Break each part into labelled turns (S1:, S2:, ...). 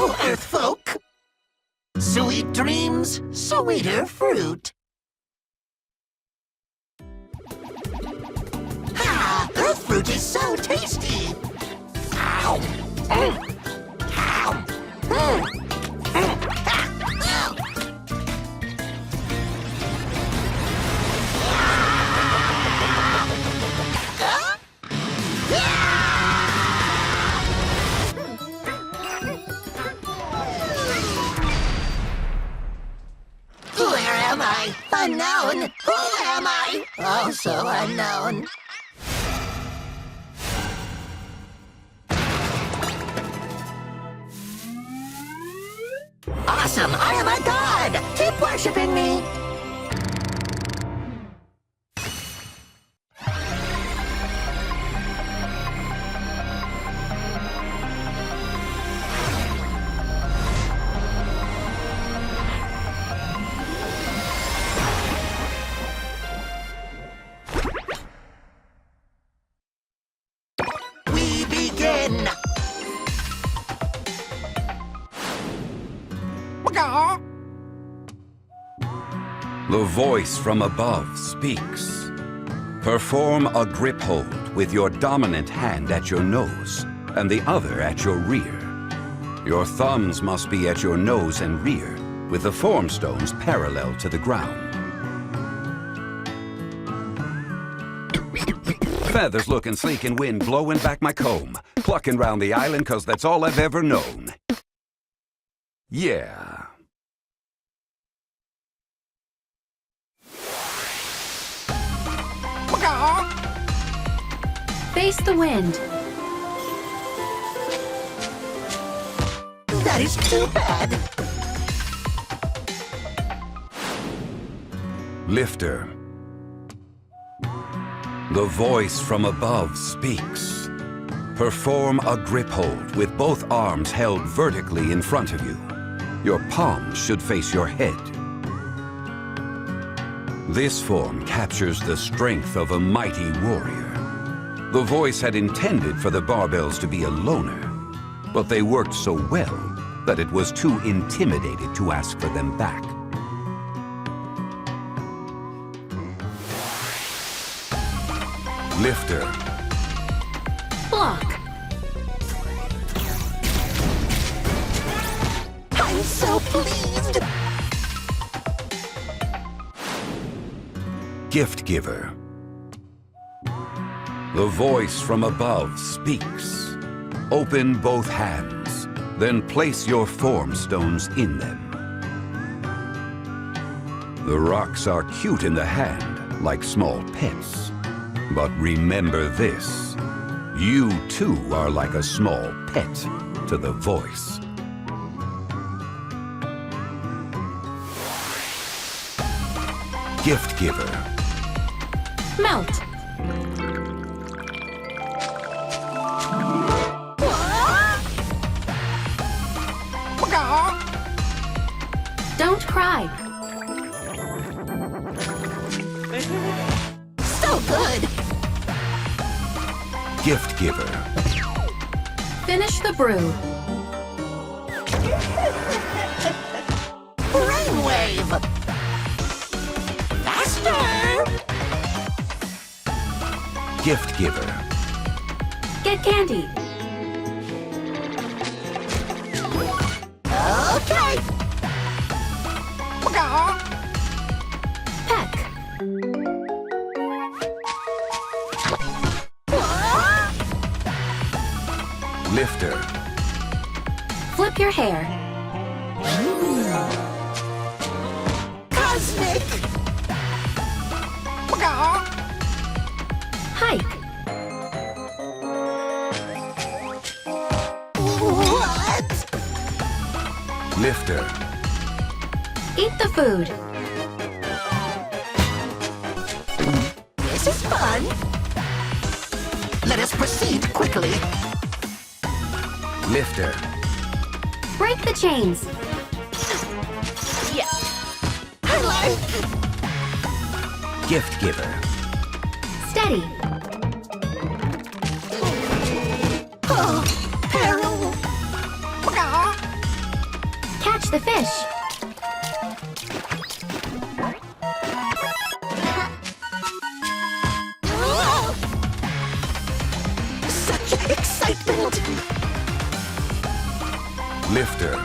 S1: Hello, Earth folk. Sweet dreams, sweeter fruit. Ah, Earth fruit is so tasty. Ow. Ow. Where am I? Unknown. Who am I? Oh, so unknown. Awesome! I am a god! Keep worshipping me! We begin!
S2: The voice from above speaks. Perform a grip hold with your dominant hand at your nose and the other at your rear. Your thumbs must be at your nose and rear, with the form stones parallel to the ground. Feathers looking sleek in wind, blowing back my comb, plucking round the island 'cause that's all I've ever known. Yeah.
S3: Face the wind.
S1: That is too bad.
S2: Lifter. The voice from above speaks. Perform a grip hold with both arms held vertically in front of you. Your palms should face your head. This form captures the strength of a mighty warrior. The voice had intended for the barbells to be a loner, but they worked so well that it was too intimidated to ask for them back. Lifter.
S3: Block.
S1: I'm so pleased.
S2: Gift giver. The voice from above speaks. Open both hands, then place your form stones in them. The rocks are cute in the hand, like small pets. But remember this, you too are like a small pet to the voice. Gift giver.
S3: Melt. Don't cry.
S1: So good.
S2: Gift giver.
S3: Finish the brew.
S1: Brainwave. Faster.
S2: Gift giver.
S3: Get candy.
S1: Okay.
S3: Peck.
S2: Lifter.
S3: Flip your hair.
S1: Cosmic.
S3: Hike.
S1: What?
S2: Lifter.
S3: Eat the food.
S1: This is fun. Let us proceed quickly.
S2: Lifter.
S3: Break the chains.
S1: Yes. I like.
S2: Gift giver.
S3: Steady.
S1: Oh, peril.
S3: the fish.
S1: Oh! Such excitement!
S2: Lifter.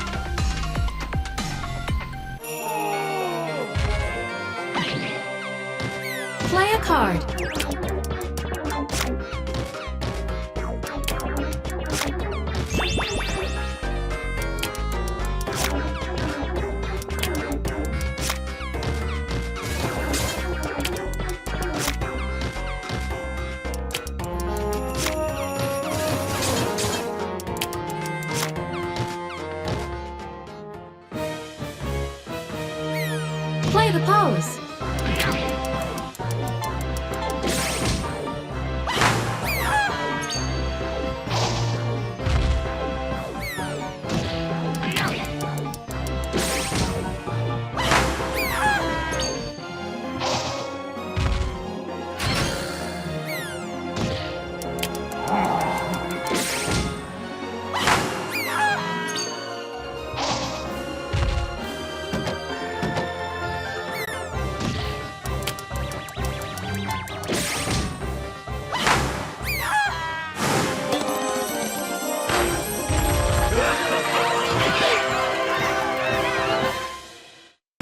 S3: Play a card. Play the pose.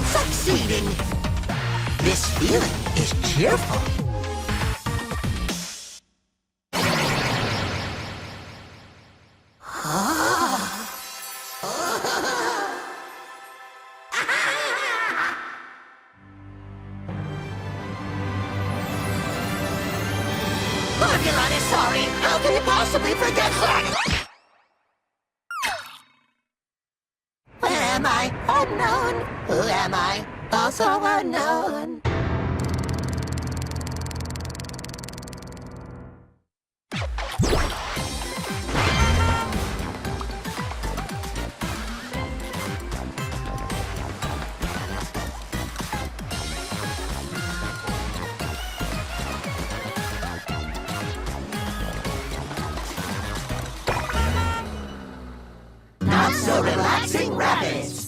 S1: Succeeding! This feeling is cheerful. Formulon is sorry. How can he possibly forget that? Where am I? Unknown. Who am I? Also unknown. Not so relaxing rabbits.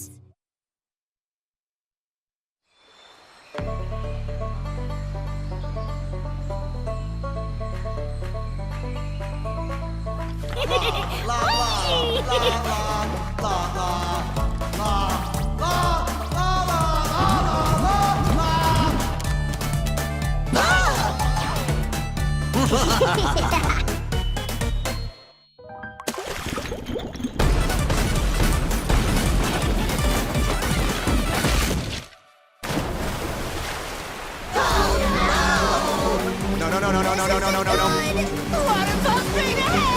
S1: Waterfall straight ahead!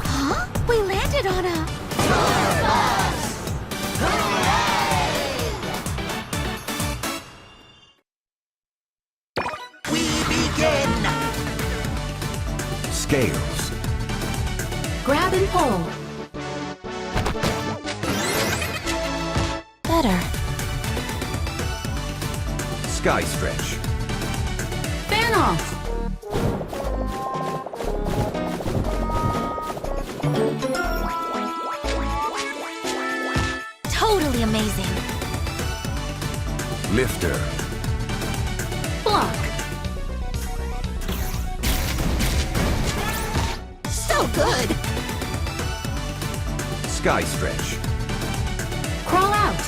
S3: Huh? We landed on a...
S1: We begin!
S2: Scales.
S3: Grab and pull. Better.
S2: Sky stretch.
S3: Fan off. Totally amazing.
S2: Lifter.
S3: Block.
S1: So good!
S2: Sky stretch.
S3: Crawl out.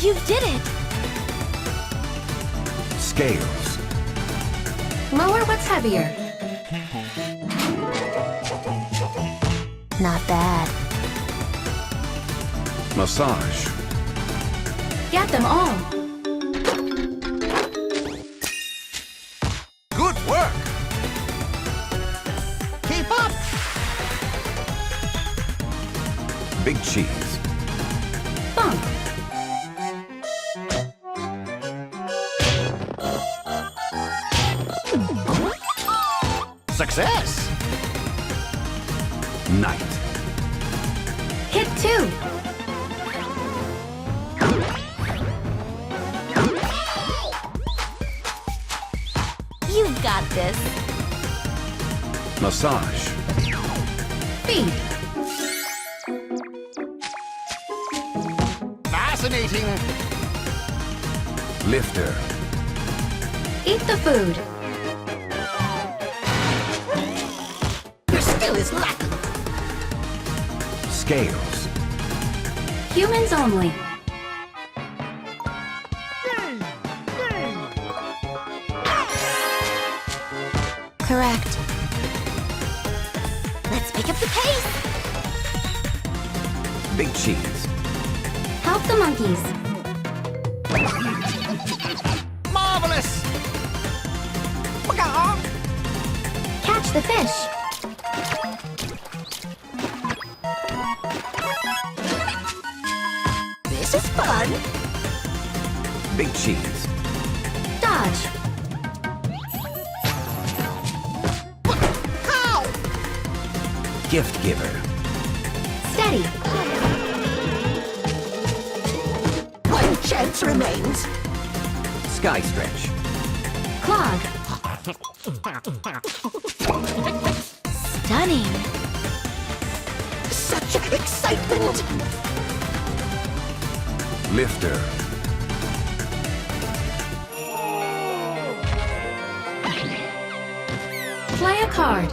S3: You did it!
S2: Scales.
S3: Lower what's heavier. Not bad.
S2: Massage.
S3: Get them all.
S2: Good work!
S1: Keep up!
S2: Big cheese.
S3: Bump.
S1: Success!
S2: Knight.
S3: Hit 2. You've got this.
S2: Massage.
S3: Feed.
S1: Fascinating.
S2: Lifter.
S3: Eat the food.
S1: There still is lacking.
S2: Scales.
S3: Humans only. Correct. Let's pick up the pace.
S2: Big cheese.
S3: Help the monkeys.
S1: Marvelous.
S3: Catch the fish.
S1: This is fun.
S2: Big cheese.
S3: Dodge.
S1: How?
S2: Gift giver.
S3: Steady.
S1: One chance remains.
S2: Sky stretch.
S3: Clog. Stunning.
S1: Such excitement.
S2: Lifter.
S3: Play a card.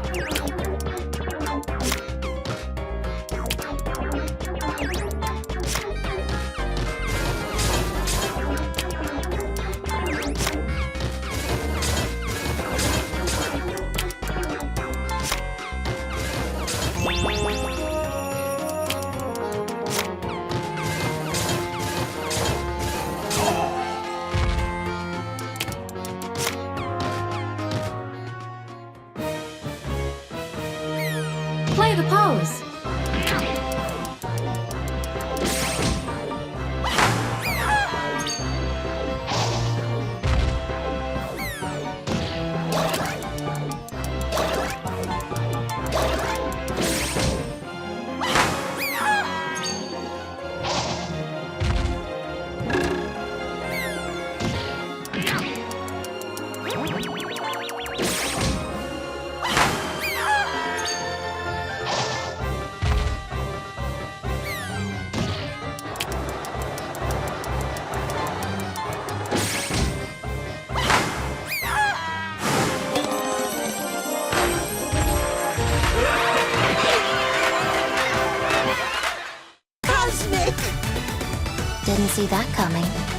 S3: Play the pose.
S1: Cosmic.
S3: Didn't see that coming.